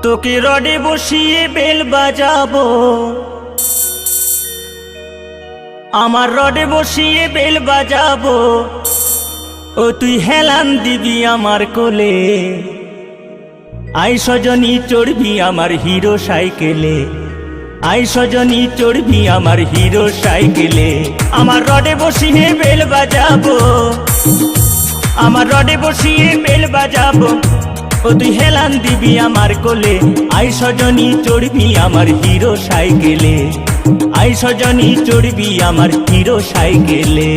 তোকে রডে বসিয়ে বেল বাজাবো, আমার রডে বসিয়ে বেল বাজাবো, ও তুই হেলান দিবি আমার কোলে। আই সজনী চড়বি আমার হিরো সাইকেলে, আই সজনী চড়বি আমার হিরো সাইকেলে। আমার রডে বসিয়ে বেল বাজাবো, আমার রডে বসিয়ে বেল বাজাবো, ও তুই হেলান দিবি আমার কোলে। আই সজনী চড়বি আমার হিরো সাইকেলে, আই সজনী চড়বি আমার হিরো সাইকেলে।